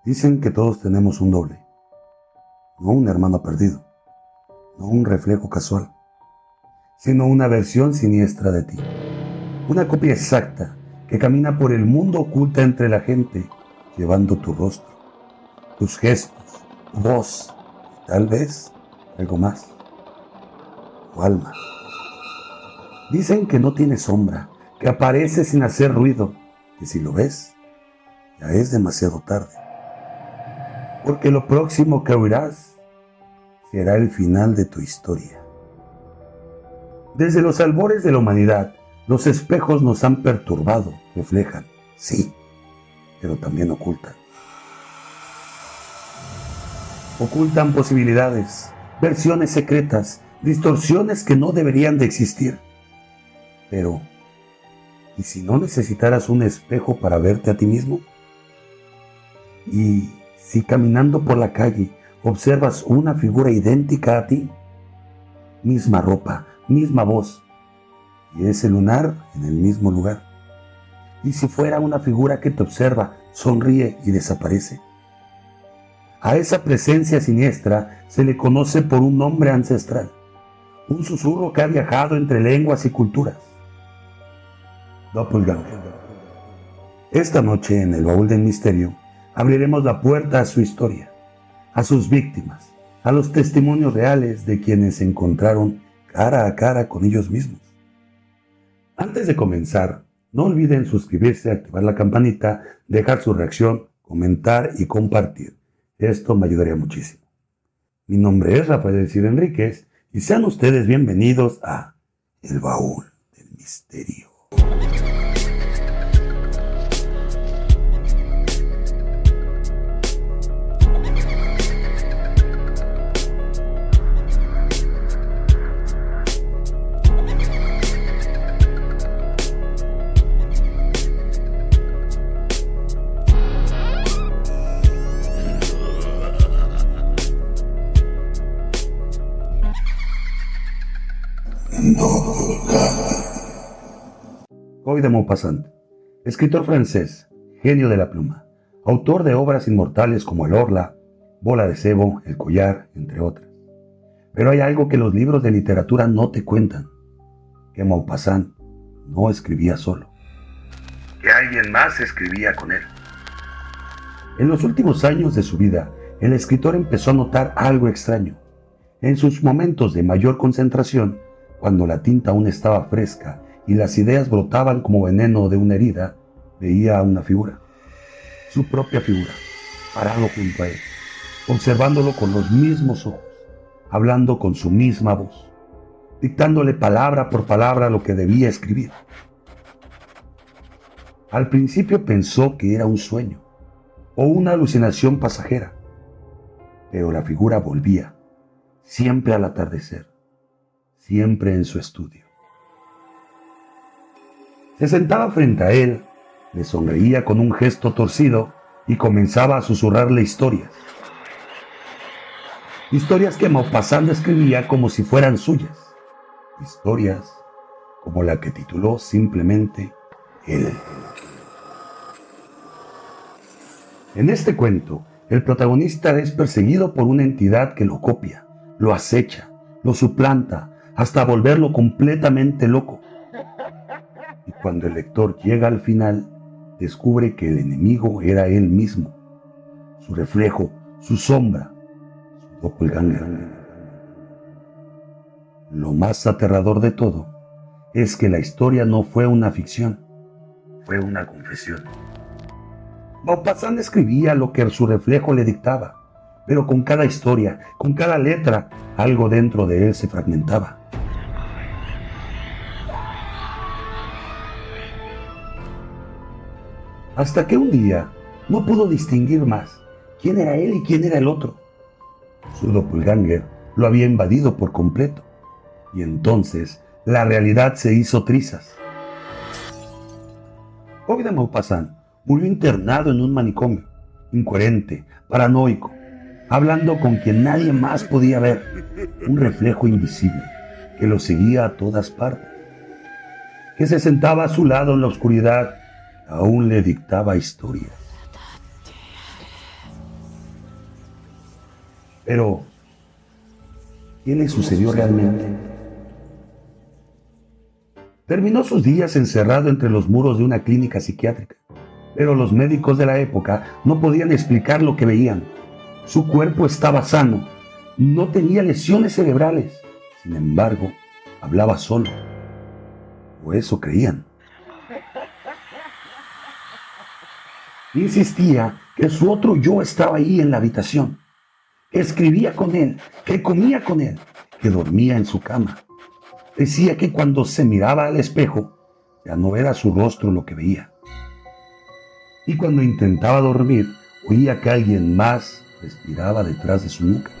Dicen que todos tenemos un doble, no un hermano perdido, no un reflejo casual, sino una versión siniestra de ti. Una copia exacta que camina por el mundo oculta entre la gente, llevando tu rostro, tus gestos, tu voz y tal vez algo más, tu alma. Dicen que no tiene sombra, que aparece sin hacer ruido, que si lo ves, ya es demasiado tarde. Porque lo próximo que oirás será el final de tu historia. Desde los albores de la humanidad, los espejos nos han perturbado, reflejan, sí, pero también ocultan. Ocultan posibilidades, versiones secretas, distorsiones que no deberían de existir. Pero, ¿y si no necesitaras un espejo para verte a ti mismo? ¿Y si caminando por la calle observas una figura idéntica a ti? Misma ropa, misma voz, y ese lunar en el mismo lugar. ¿Y si fuera una figura que te observa, sonríe y desaparece? A esa presencia siniestra se le conoce por un nombre ancestral, un susurro que ha viajado entre lenguas y culturas. Doppelganger. Esta noche en el Baúl del Misterio abriremos la puerta a su historia, a sus víctimas, a los testimonios reales de quienes se encontraron cara a cara con ellos mismos. Antes de comenzar, no olviden suscribirse, activar la campanita, dejar su reacción, comentar y compartir. Esto me ayudaría muchísimo. Mi nombre es Rafael El Cid Enríquez y sean ustedes bienvenidos a El Baúl del Misterio. Guy de Maupassant, escritor francés, genio de la pluma, autor de obras inmortales como El Orla, Bola de Cebo, El Collar, entre otras. Pero hay algo que los libros de literatura no te cuentan, que Maupassant no escribía solo, que alguien más escribía con él. En los últimos años de su vida, el escritor empezó a notar algo extraño. En sus momentos de mayor concentración, cuando la tinta aún estaba fresca y las ideas brotaban como veneno de una herida, veía a una figura, su propia figura, parado junto a él, observándolo con los mismos ojos, hablando con su misma voz, dictándole palabra por palabra lo que debía escribir. Al principio pensó que era un sueño o una alucinación pasajera, pero la figura volvía, siempre al atardecer, siempre en su estudio. Se sentaba frente a él, le sonreía con un gesto torcido y comenzaba a susurrarle historias. Historias que Maupassant escribía como si fueran suyas. Historias como la que tituló simplemente Él. En este cuento, el protagonista es perseguido por una entidad que lo copia, lo acecha, lo suplanta, hasta volverlo completamente loco. Y cuando el lector llega al final, descubre que el enemigo era él mismo, su reflejo, su sombra, su doppelganger. Lo más aterrador de todo es que la historia no fue una ficción, fue una confesión. Maupassant escribía lo que su reflejo le dictaba, pero con cada historia, con cada letra, algo dentro de él se fragmentaba. Hasta que un día no pudo distinguir más quién era él y quién era el otro. Su doppelganger lo había invadido por completo, y entonces la realidad se hizo trizas. Guy de Maupassant murió internado en un manicomio, incoherente, paranoico, hablando con quien nadie más podía ver, un reflejo invisible que lo seguía a todas partes, que se sentaba a su lado en la oscuridad, aún le dictaba historias. Pero, ¿qué le sucedió realmente? Terminó sus días encerrado entre los muros de una clínica psiquiátrica, pero los médicos de la época no podían explicar lo que veían. Su cuerpo estaba sano, no tenía lesiones cerebrales, sin embargo, hablaba solo, o eso creían. Insistía que su otro yo estaba ahí en la habitación. Escribía con él, que comía con él, que dormía en su cama. Decía que cuando se miraba al espejo, ya no era su rostro lo que veía. Y cuando intentaba dormir, oía que alguien más respiraba detrás de su nuca.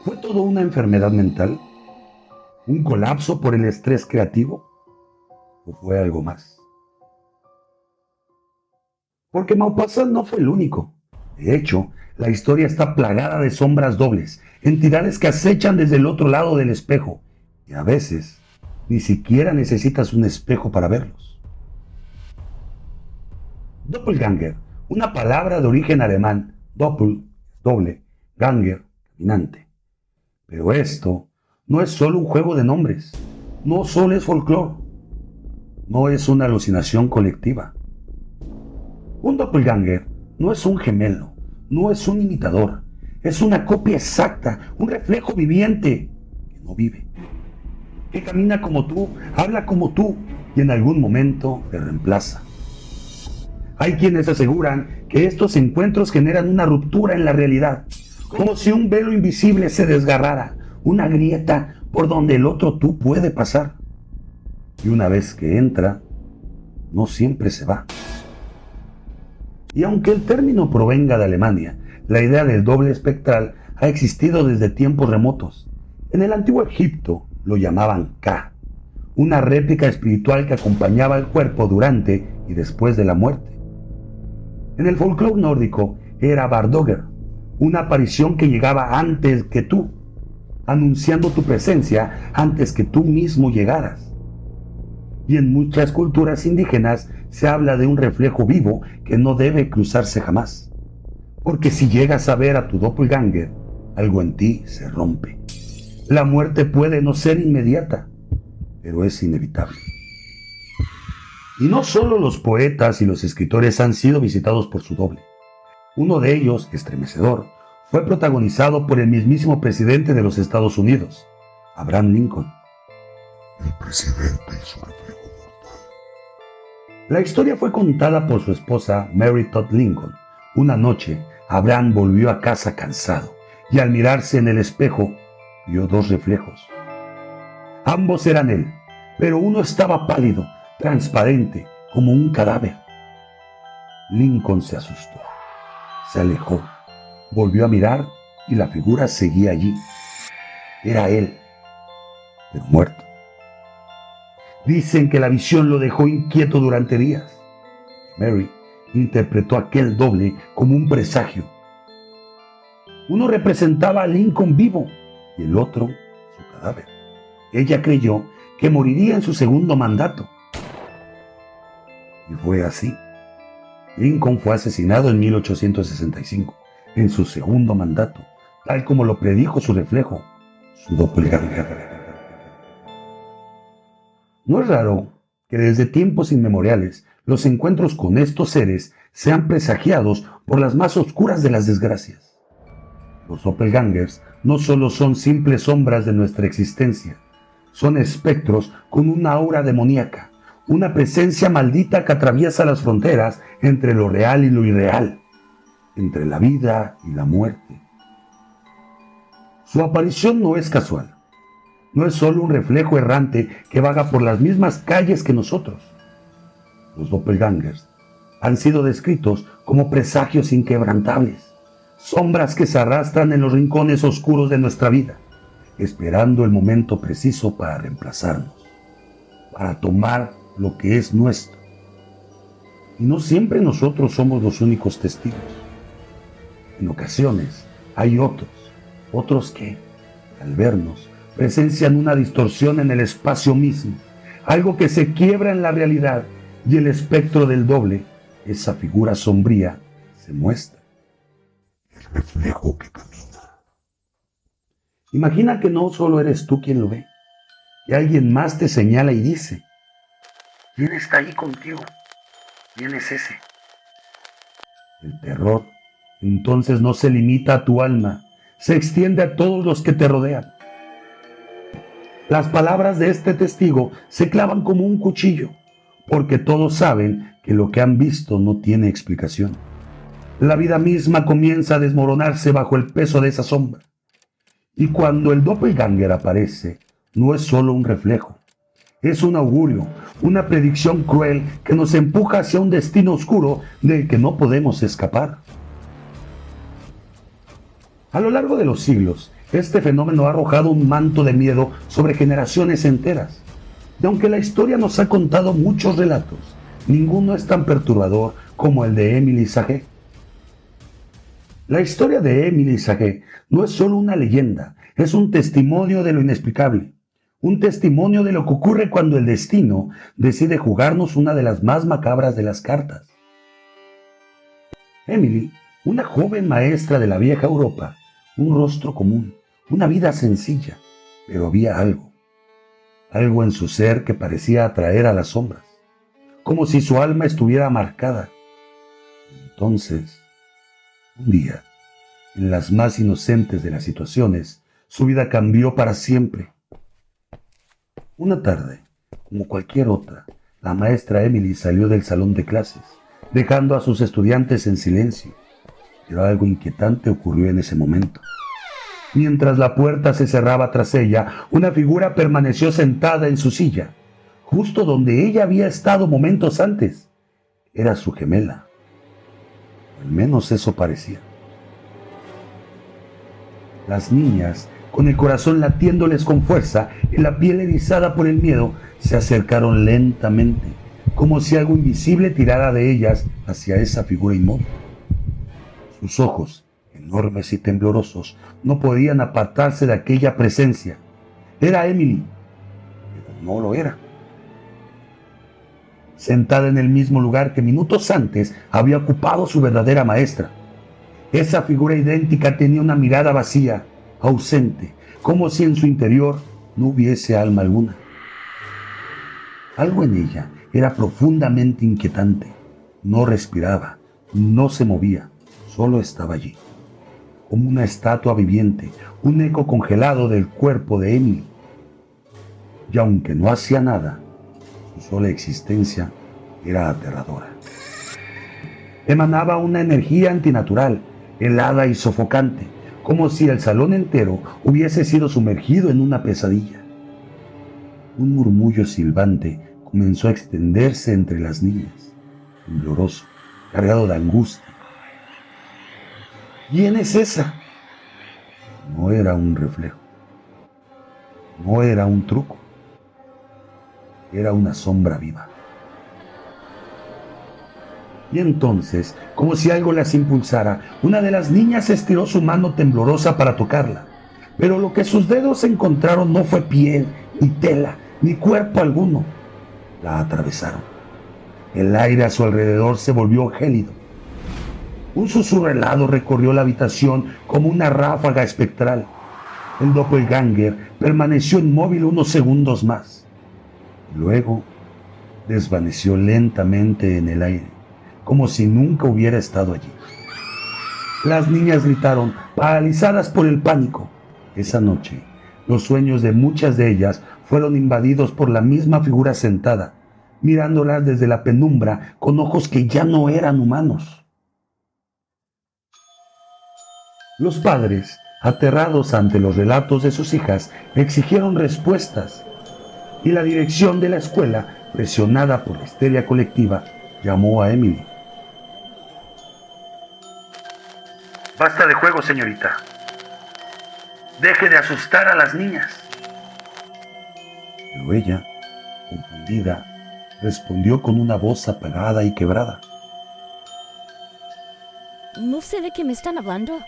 ¿Fue todo una enfermedad mental? ¿Un colapso por el estrés creativo? ¿O fue algo más? Porque Maupassant no fue el único. De hecho, la historia está plagada de sombras dobles, entidades que acechan desde el otro lado del espejo, y a veces ni siquiera necesitas un espejo para verlos. Doppelganger, una palabra de origen alemán, doppel, doble, ganger, caminante. Pero esto no es solo un juego de nombres, no solo es folclore, no es una alucinación colectiva. Un doppelganger no es un gemelo, no es un imitador, es una copia exacta, un reflejo viviente que no vive, que camina como tú, habla como tú y en algún momento te reemplaza. Hay quienes aseguran que estos encuentros generan una ruptura en la realidad, como si un velo invisible se desgarrara, una grieta por donde el otro tú puede pasar. Y una vez que entra, no siempre se va. Y aunque el término provenga de Alemania, la idea del doble espectral ha existido desde tiempos remotos. En el antiguo Egipto lo llamaban Ka, una réplica espiritual que acompañaba al cuerpo durante y después de la muerte. En el folclore nórdico era Vardögr, una aparición que llegaba antes que tú, anunciando tu presencia antes que tú mismo llegaras. Y en muchas culturas indígenas se habla de un reflejo vivo que no debe cruzarse jamás. Porque si llegas a ver a tu doppelganger, algo en ti se rompe. La muerte puede no ser inmediata, pero es inevitable. Y no solo los poetas y los escritores han sido visitados por su doble. Uno de ellos, estremecedor, fue protagonizado por el mismísimo presidente de los Estados Unidos, Abraham Lincoln. El presidente y su reflejo mortal. La historia fue contada por su esposa Mary Todd Lincoln. Una noche, Abraham volvió a casa cansado y al mirarse en el espejo, vio dos reflejos. Ambos eran él, pero uno estaba pálido, transparente, como un cadáver. Lincoln se asustó, se alejó, volvió a mirar y la figura seguía allí. Era él, pero muerto. Dicen que la visión lo dejó inquieto durante días. Mary interpretó aquel doble como un presagio. Uno representaba a Lincoln vivo y el otro su cadáver. Ella creyó que moriría en su segundo mandato. Y fue así. Lincoln fue asesinado en 1865, en su segundo mandato, tal como lo predijo su reflejo, su doppelganger. No es raro que desde tiempos inmemoriales los encuentros con estos seres sean presagiados por las más oscuras de las desgracias. Los doppelgangers no solo son simples sombras de nuestra existencia, son espectros con una aura demoníaca, una presencia maldita que atraviesa las fronteras entre lo real y lo irreal, entre la vida y la muerte. Su aparición no es casual. No es solo un reflejo errante que vaga por las mismas calles que nosotros. Los doppelgangers han sido descritos como presagios inquebrantables, sombras que se arrastran en los rincones oscuros de nuestra vida, esperando el momento preciso para reemplazarnos, para tomar lo que es nuestro. Y no siempre nosotros somos los únicos testigos. En ocasiones hay otros que, al vernos, presencian una distorsión en el espacio mismo, algo que se quiebra en la realidad y el espectro del doble, esa figura sombría, se muestra. el reflejo que camina. Imagina que no solo eres tú quien lo ve, que alguien más te señala y dice: ¿quién está ahí contigo? ¿Quién es ese? El terror entonces no se limita a tu alma, se extiende a todos los que te rodean. Las palabras de este testigo se clavan como un cuchillo, porque todos saben que lo que han visto no tiene explicación. La vida misma comienza a desmoronarse bajo el peso de esa sombra. Y cuando el doppelganger aparece, no es solo un reflejo, es un augurio, una predicción cruel que nos empuja hacia un destino oscuro del que no podemos escapar. A lo largo de los siglos, este fenómeno ha arrojado un manto de miedo sobre generaciones enteras. Y aunque la historia nos ha contado muchos relatos, ninguno es tan perturbador como el de Emily Sage. La historia de Emily Sage no es solo una leyenda, es un testimonio de lo inexplicable. Un testimonio de lo que ocurre cuando el destino decide jugarnos una de las más macabras de las cartas. Emily, una joven maestra de la vieja Europa, un rostro común, una vida sencilla, pero había algo en su ser que parecía atraer a las sombras, como si su alma estuviera marcada. Entonces, un día, en las más inocentes de las situaciones, su vida cambió para siempre. Una tarde, como cualquier otra, la maestra Emily salió del salón de clases, dejando a sus estudiantes en silencio. Pero algo inquietante ocurrió en ese momento. Mientras la puerta se cerraba tras ella, una figura permaneció sentada en su silla, justo donde ella había estado momentos antes. Era su gemela. Al menos eso parecía. Las niñas, con el corazón latiéndoles con fuerza y la piel erizada por el miedo, se acercaron lentamente, como si algo invisible tirara de ellas hacia esa figura inmóvil. Sus ojos, enormes y temblorosos, no podían apartarse de aquella presencia. Era Emily, pero no lo era. Sentada en el mismo lugar que minutos antes había ocupado su verdadera maestra. Esa figura idéntica tenía una mirada vacía, ausente, como si en su interior no hubiese alma alguna. Algo en ella era profundamente inquietante. No respiraba, no se movía, solo estaba allí, como una estatua viviente, un eco congelado del cuerpo de Emily. Y aunque no hacía nada, su sola existencia era aterradora. Emanaba una energía antinatural, helada y sofocante, como si el salón entero hubiese sido sumergido en una pesadilla. Un murmullo silbante comenzó a extenderse entre las niñas, tembloroso, cargado de angustia. ¿Quién es esa? No era un reflejo, no era un truco, era una sombra viva. Y entonces, como si algo las impulsara, una de las niñas estiró su mano temblorosa para tocarla. Pero lo que sus dedos encontraron no fue piel, ni tela, ni cuerpo alguno. La atravesaron. El aire a su alrededor se volvió gélido. Un susurro helado recorrió la habitación como una ráfaga espectral. El doppelganger permaneció inmóvil unos segundos más. Luego, desvaneció lentamente en el aire, como si nunca hubiera estado allí. Las niñas gritaron, paralizadas por el pánico. Esa noche, los sueños de muchas de ellas fueron invadidos por la misma figura sentada, mirándolas desde la penumbra con ojos que ya no eran humanos. Los padres, aterrados ante los relatos de sus hijas, exigieron respuestas, y la dirección de la escuela, presionada por la histeria colectiva, llamó a Emily. Basta de juego, señorita. Deje de asustar a las niñas. Pero ella, confundida, respondió con una voz apagada y quebrada. No sé de qué me están hablando.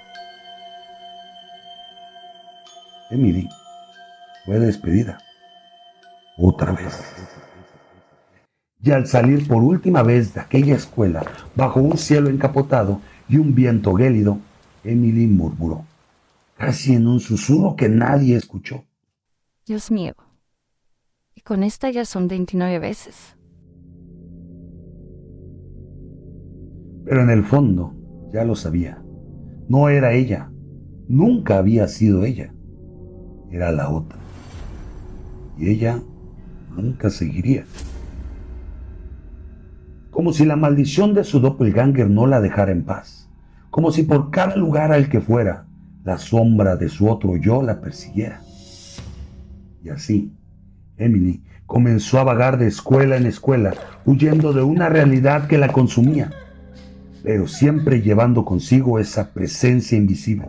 Emily fue despedida. Otra vez. Y al salir por última vez de aquella escuela, bajo un cielo encapotado y un viento gélido, Emily murmuró, casi en un susurro que nadie escuchó. Dios mío. Y con esta ya son 29 veces. Pero en el fondo, ya lo sabía. No era ella. Nunca había sido ella. Era la otra. Y ella nunca seguiría. Como si la maldición de su doppelganger no la dejara en paz. Como si por cada lugar al que fuera, la sombra de su otro yo la persiguiera. Y así, Emily comenzó a vagar de escuela en escuela, huyendo de una realidad que la consumía, pero siempre llevando consigo esa presencia invisible.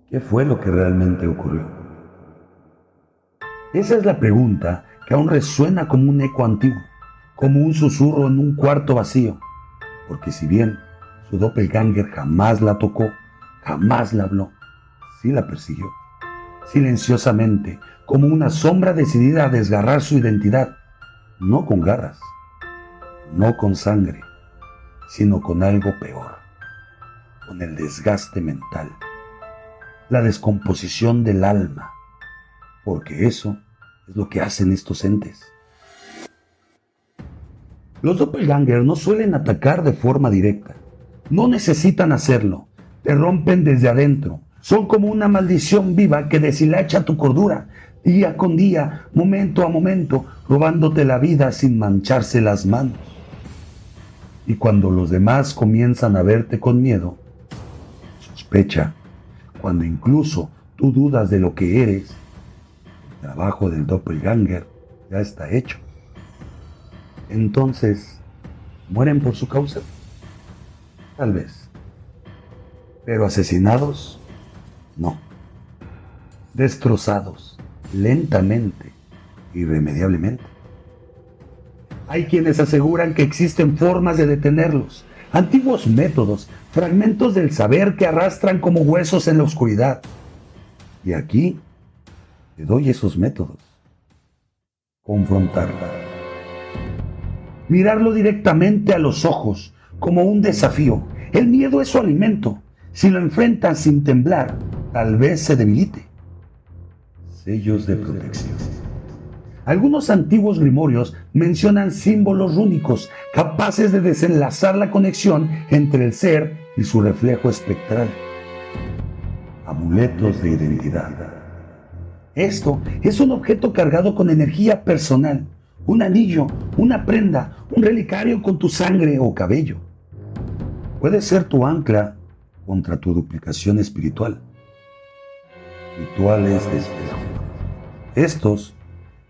¿Qué fue lo que realmente ocurrió? Esa es la pregunta que aún resuena como un eco antiguo, como un susurro en un cuarto vacío, porque si bien su doppelganger jamás la tocó, jamás la habló, sí la persiguió, silenciosamente, como una sombra decidida a desgarrar su identidad, no con garras, no con sangre, sino con algo peor, con el desgaste mental, la descomposición del alma, porque eso es lo que hacen estos entes. Los doppelgangers no suelen atacar de forma directa, no necesitan hacerlo, te rompen desde adentro, son como una maldición viva que deshilacha tu cordura, día con día, momento a momento, robándote la vida sin mancharse las manos. Y cuando los demás comienzan a verte con miedo, sospecha, cuando incluso tú dudas de lo que eres, el trabajo del doppelganger ya está hecho. Entonces, ¿mueren por su causa? Tal vez. Pero asesinados, no. Destrozados, lentamente, irremediablemente. Hay quienes aseguran que existen formas de detenerlos, antiguos métodos, fragmentos del saber que arrastran como huesos en la oscuridad. Y aquí te doy esos métodos. Confrontarla. Mirarlo directamente a los ojos, como un desafío. El miedo es su alimento. Si lo enfrentan sin temblar, tal vez se debilite. Sellos de protección. Algunos antiguos grimorios mencionan símbolos rúnicos capaces de desenlazar la conexión entre el ser y su reflejo espectral. Amuletos de identidad. Esto es un objeto cargado con energía personal, un anillo, una prenda, un relicario con tu sangre o cabello. Puede ser tu ancla contra tu duplicación espiritual. Rituales de espejo. Estos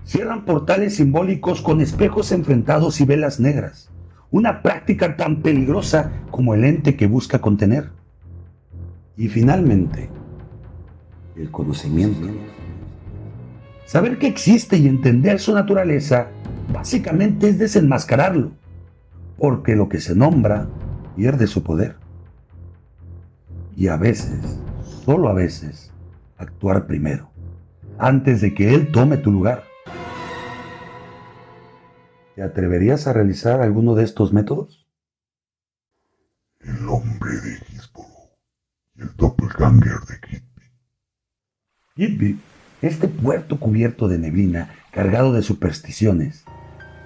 cierran portales simbólicos con espejos enfrentados y velas negras, una práctica tan peligrosa como el ente que busca contener. Y finalmente, el conocimiento. Saber que existe y entender su naturaleza básicamente es desenmascararlo, porque lo que se nombra pierde su poder. Y a veces, solo a veces, actuar primero, antes de que él tome tu lugar. ¿Te atreverías a realizar alguno de estos métodos? El hombre de Gisboro y el doppelganger de Kitby. Kitby, este puerto cubierto de neblina, cargado de supersticiones,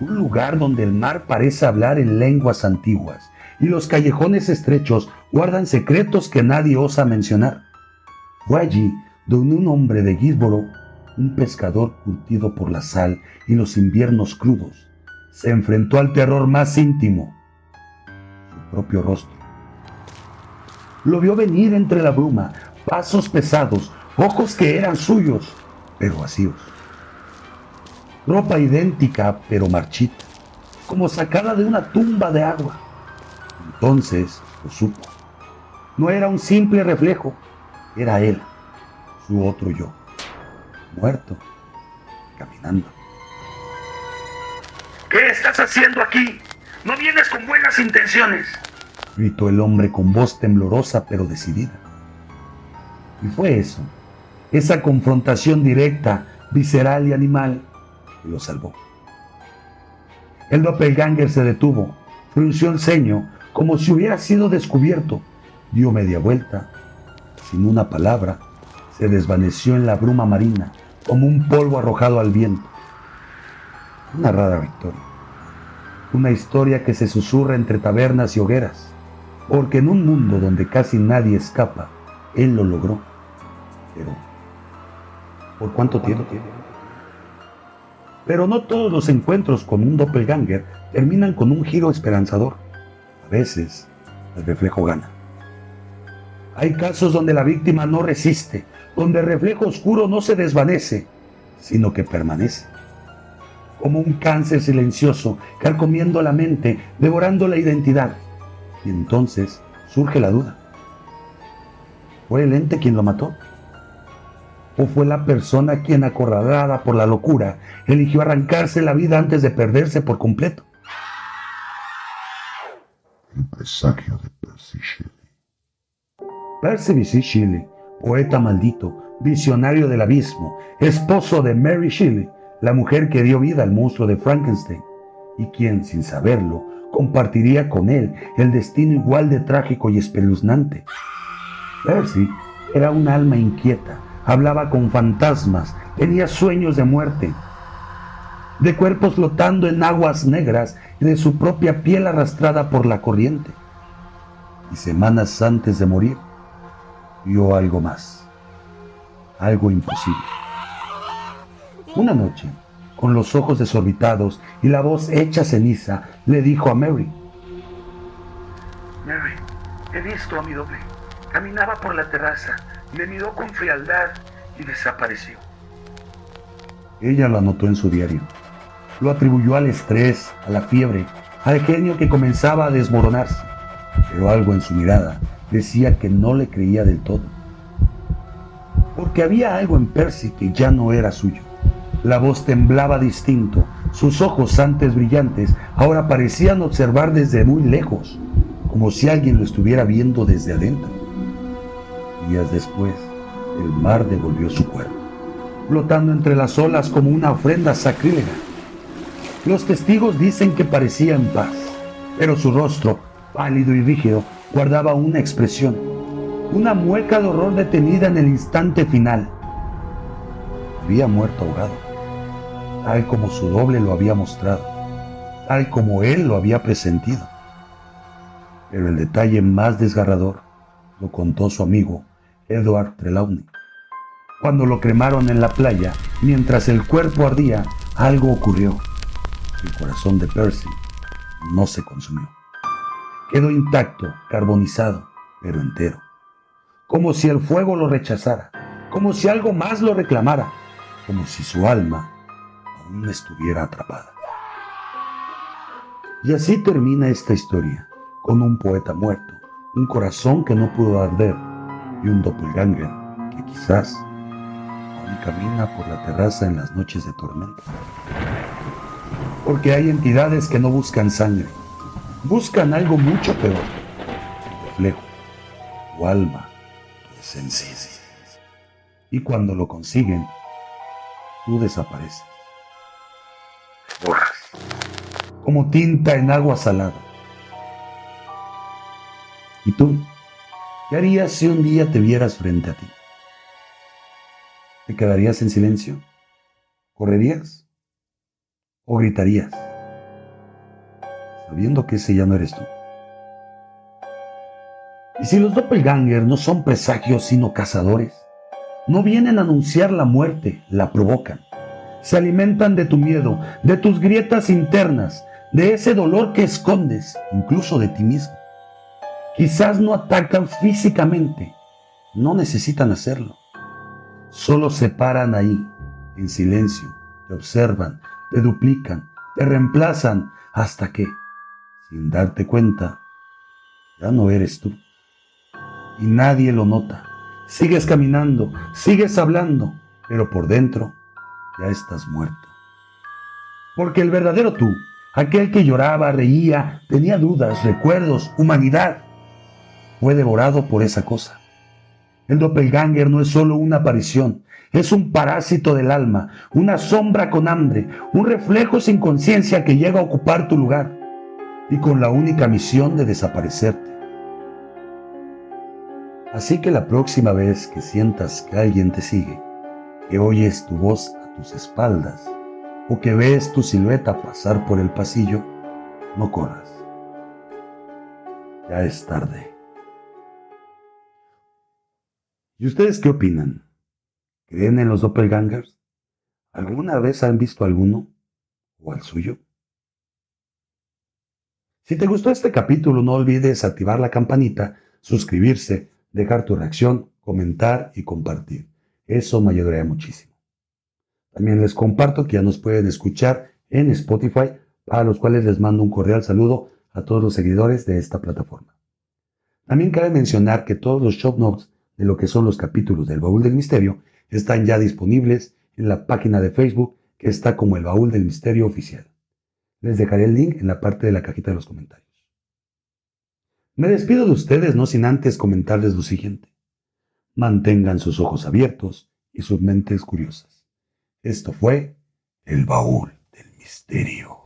un lugar donde el mar parece hablar en lenguas antiguas y los callejones estrechos guardan secretos que nadie osa mencionar. Fue allí donde un hombre de Gisboro, un pescador curtido por la sal y los inviernos crudos, se enfrentó al terror más íntimo, su propio rostro. Lo vio venir entre la bruma, pasos pesados, ojos que eran suyos, pero vacíos. Ropa idéntica, pero marchita, como sacada de una tumba de agua. Entonces lo supo. No era un simple reflejo, era él, su otro yo, muerto, caminando. ¿Qué estás haciendo aquí? No vienes con buenas intenciones, gritó el hombre con voz temblorosa pero decidida. Y fue eso, esa confrontación directa, visceral y animal, que lo salvó. El doppelganger se detuvo, frunció el ceño, como si hubiera sido descubierto, dio media vuelta, sin una palabra, se desvaneció en la bruma marina como un polvo arrojado al viento. Una rara victoria. Una historia que se susurra entre tabernas y hogueras, porque en un mundo donde casi nadie escapa, él lo logró. Pero, ¿por cuánto tiempo? Pero no todos los encuentros con un doppelganger terminan con un giro esperanzador. A veces, el reflejo gana. Hay casos donde la víctima no resiste, donde el reflejo oscuro no se desvanece, sino que permanece. Como un cáncer silencioso, carcomiendo la mente, devorando la identidad. Y entonces surge la duda. ¿Fue el ente quien lo mató? ¿O fue la persona quien, acorralada por la locura, eligió arrancarse la vida antes de perderse por completo? El presagio de Percy Shelley. Percy Bysshe Shelley, poeta maldito, visionario del abismo, esposo de Mary Shelley, la mujer que dio vida al monstruo de Frankenstein, y quien, sin saberlo, compartiría con él el destino igual de trágico y espeluznante. Percy era un alma inquieta, hablaba con fantasmas, tenía sueños de muerte, de cuerpos flotando en aguas negras y de su propia piel arrastrada por la corriente. Y semanas antes de morir, vio algo más, algo imposible. Una noche, con los ojos desorbitados y la voz hecha ceniza, le dijo a Mary: Mary, he visto a mi doble. Caminaba por la terraza, me miró con frialdad y desapareció. Ella lo anotó en su diario. Lo atribuyó al estrés, a la fiebre, al genio que comenzaba a desmoronarse. Pero algo en su mirada decía que no le creía del todo. Porque había algo en Percy que ya no era suyo. La voz temblaba distinto, sus ojos antes brillantes ahora parecían observar desde muy lejos, como si alguien lo estuviera viendo desde adentro. Días después, el mar devolvió su cuerpo, flotando entre las olas como una ofrenda sacrílega. Los testigos dicen que parecía en paz, pero su rostro, pálido y rígido, guardaba una expresión, una mueca de horror detenida en el instante final. Había muerto ahogado, tal como su doble lo había mostrado, tal como él lo había presentido. Pero el detalle más desgarrador lo contó su amigo Edward Trelawney. Cuando lo cremaron en la playa, mientras el cuerpo ardía, algo ocurrió. El corazón de Percy no se consumió. Quedó intacto, carbonizado, pero entero. Como si el fuego lo rechazara, como si algo más lo reclamara, como si su alma aún estuviera atrapada. Y así termina esta historia, con un poeta muerto, un corazón que no pudo arder y un doppelganger que quizás aún camina por la terraza en las noches de tormenta. Porque hay entidades que no buscan sangre, buscan algo mucho peor, tu reflejo, tu alma, tu esencia. Y cuando lo consiguen, tú desapareces. Borras. Como tinta en agua salada. ¿Y tú? ¿Qué harías si un día te vieras frente a ti? ¿Te quedarías en silencio? ¿Correrías? ¿O gritarías? Sabiendo que ese ya no eres tú. ¿Y si los doppelganger no son presagios sino cazadores? No vienen a anunciar la muerte, la provocan. Se alimentan de tu miedo, de tus grietas internas, de ese dolor que escondes, incluso de ti mismo. Quizás no atacan físicamente, no necesitan hacerlo. Solo se paran ahí, en silencio, te observan, te duplican, te reemplazan, hasta que, sin darte cuenta, ya no eres tú. Y nadie lo nota. Sigues caminando, sigues hablando, pero por dentro ya estás muerto. Porque el verdadero tú, aquel que lloraba, reía, tenía dudas, recuerdos, humanidad, fue devorado por esa cosa. El doppelganger no es solo una aparición, es un parásito del alma, una sombra con hambre, un reflejo sin conciencia que llega a ocupar tu lugar y con la única misión de desaparecerte. Así que la próxima vez que sientas que alguien te sigue, que oyes tu voz a tus espaldas o que ves tu silueta pasar por el pasillo, no corras. Ya es tarde. ¿Y ustedes qué opinan? ¿Creen en los doppelgangers? ¿Alguna vez han visto alguno o al suyo? Si te gustó este capítulo, no olvides activar la campanita, suscribirse, dejar tu reacción, comentar y compartir. Eso me ayudaría muchísimo. También les comparto que ya nos pueden escuchar en Spotify, para los cuales les mando un cordial saludo a todos los seguidores de esta plataforma. También cabe mencionar que todos los show notes de lo que son los capítulos del Baúl del Misterio están ya disponibles en la página de Facebook que está como el Baúl del Misterio Oficial. Les dejaré el link en la parte de la cajita de los comentarios. Me despido de ustedes no sin antes comentarles lo siguiente. Mantengan sus ojos abiertos y sus mentes curiosas. Esto fue el Baúl del Misterio.